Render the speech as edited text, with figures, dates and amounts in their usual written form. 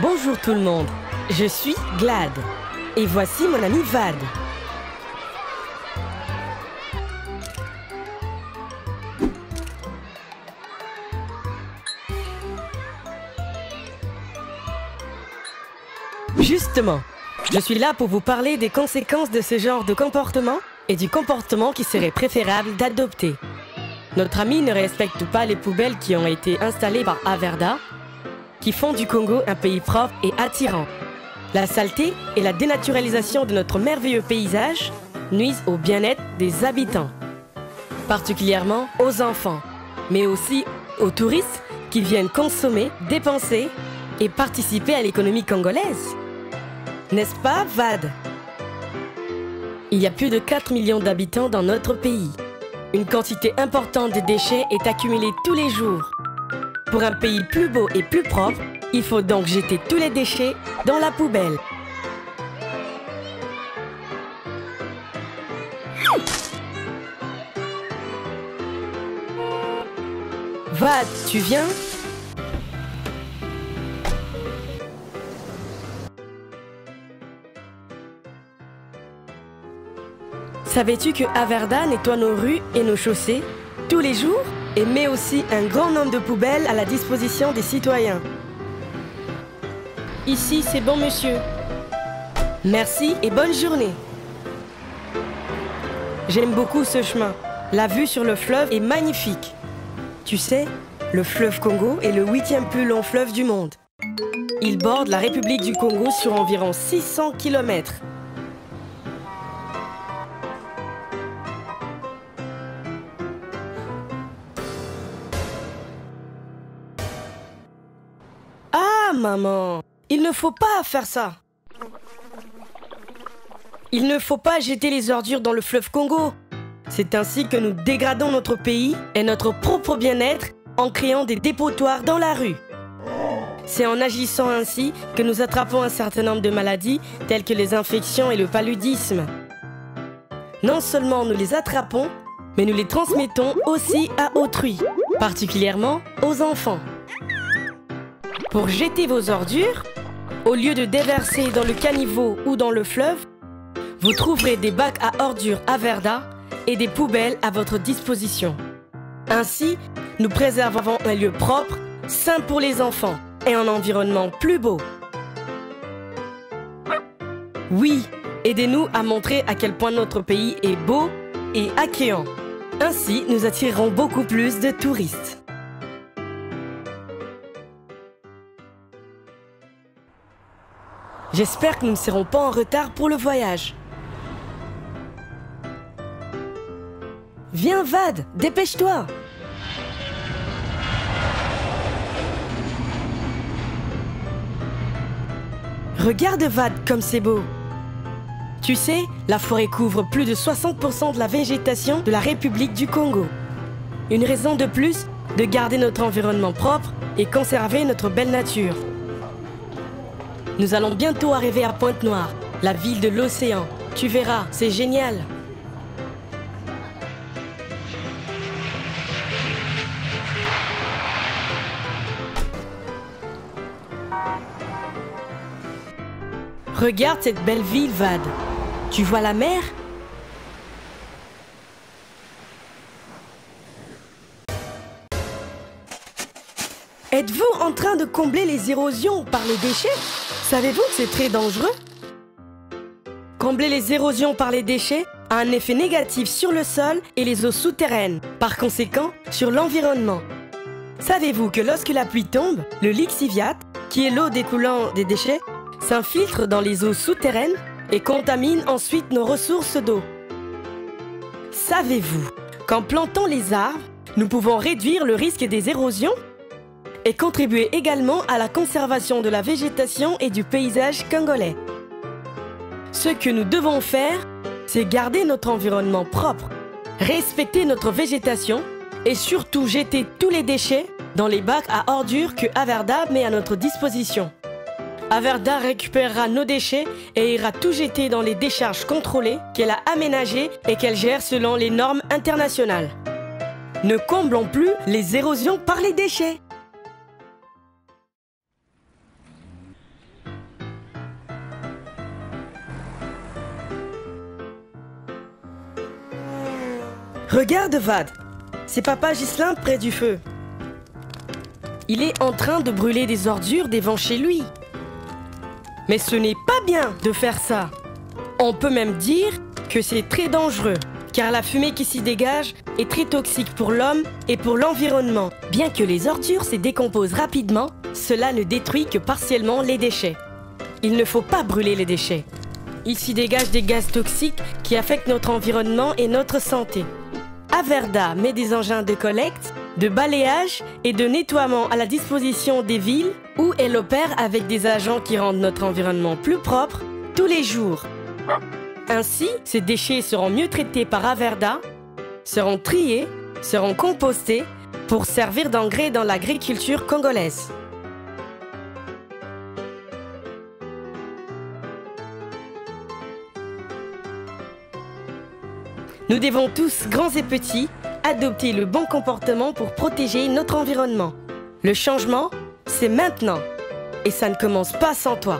Bonjour tout le monde, je suis Glad et voici mon ami Vad. Justement, je suis là pour vous parler des conséquences de ce genre de comportement et du comportement qui serait préférable d'adopter. Notre ami ne respecte pas les poubelles qui ont été installées par Averda, qui font du Congo un pays propre et attirant. La saleté et la dénaturalisation de notre merveilleux paysage nuisent au bien-être des habitants, particulièrement aux enfants, mais aussi aux touristes qui viennent consommer, dépenser et participer à l'économie congolaise. N'est-ce pas, Vad? Il y a plus de 4 millions d'habitants dans notre pays. Une quantité importante de déchets est accumulée tous les jours. Pour un pays plus beau et plus propre, il faut donc jeter tous les déchets dans la poubelle. Vad, tu viens? Savais-tu que Averda nettoie nos rues et nos chaussées tous les jours et met aussi un grand nombre de poubelles à la disposition des citoyens? Ici, c'est bon, monsieur. Merci et bonne journée. J'aime beaucoup ce chemin. La vue sur le fleuve est magnifique. Tu sais, le fleuve Congo est le 8e plus long fleuve du monde. Il borde la République du Congo sur environ 600 km. Ah, maman! Il ne faut pas faire ça. Il ne faut pas jeter les ordures dans le fleuve Congo. C'est ainsi que nous dégradons notre pays et notre propre bien-être en créant des dépotoirs dans la rue. C'est en agissant ainsi que nous attrapons un certain nombre de maladies telles que les infections et le paludisme. Non seulement nous les attrapons, mais nous les transmettons aussi à autrui, particulièrement aux enfants. Pour jeter vos ordures, au lieu de déverser dans le caniveau ou dans le fleuve, vous trouverez des bacs à ordures Averda et des poubelles à votre disposition. Ainsi, nous préservons un lieu propre, sain pour les enfants et un environnement plus beau. Oui, aidez-nous à montrer à quel point notre pays est beau et accueillant. Ainsi, nous attirerons beaucoup plus de touristes. J'espère que nous ne serons pas en retard pour le voyage. Viens, Vad, dépêche-toi! Regarde, Vad, comme c'est beau! Tu sais, la forêt couvre plus de 60% de la végétation de la République du Congo. Une raison de plus de garder notre environnement propre et conserver notre belle nature. Nous allons bientôt arriver à Pointe-Noire, la ville de l'océan. Tu verras, c'est génial. Regarde cette belle ville, Vad. Tu vois la mer? Êtes-vous en train de combler les érosions par les déchets? Savez-vous que c'est très dangereux? Combler les érosions par les déchets a un effet négatif sur le sol et les eaux souterraines, par conséquent sur l'environnement. Savez-vous que lorsque la pluie tombe, le lixiviate, qui est l'eau découlant des déchets, s'infiltre dans les eaux souterraines et contamine ensuite nos ressources d'eau? Savez-vous qu'en plantant les arbres, nous pouvons réduire le risque des érosions et contribuer également à la conservation de la végétation et du paysage congolais? Ce que nous devons faire, c'est garder notre environnement propre, respecter notre végétation et surtout jeter tous les déchets dans les bacs à ordures que Averda met à notre disposition. Averda récupérera nos déchets et ira tout jeter dans les décharges contrôlées qu'elle a aménagées et qu'elle gère selon les normes internationales. Ne comblons plus les érosions par les déchets. Regarde, Vad. C'est papa Ghislain près du feu. Il est en train de brûler des ordures devant chez lui. Mais ce n'est pas bien de faire ça. On peut même dire que c'est très dangereux, car la fumée qui s'y dégage est très toxique pour l'homme et pour l'environnement. Bien que les ordures se décomposent rapidement, cela ne détruit que partiellement les déchets. Il ne faut pas brûler les déchets. Il s'y dégage des gaz toxiques qui affectent notre environnement et notre santé. Averda met des engins de collecte, de balayage et de nettoiement à la disposition des villes où elle opère avec des agents qui rendent notre environnement plus propre tous les jours. Ainsi, ces déchets seront mieux traités par Averda, seront triés, seront compostés pour servir d'engrais dans l'agriculture congolaise. Nous devons tous, grands et petits, adopter le bon comportement pour protéger notre environnement. Le changement, c'est maintenant. Et ça ne commence pas sans toi.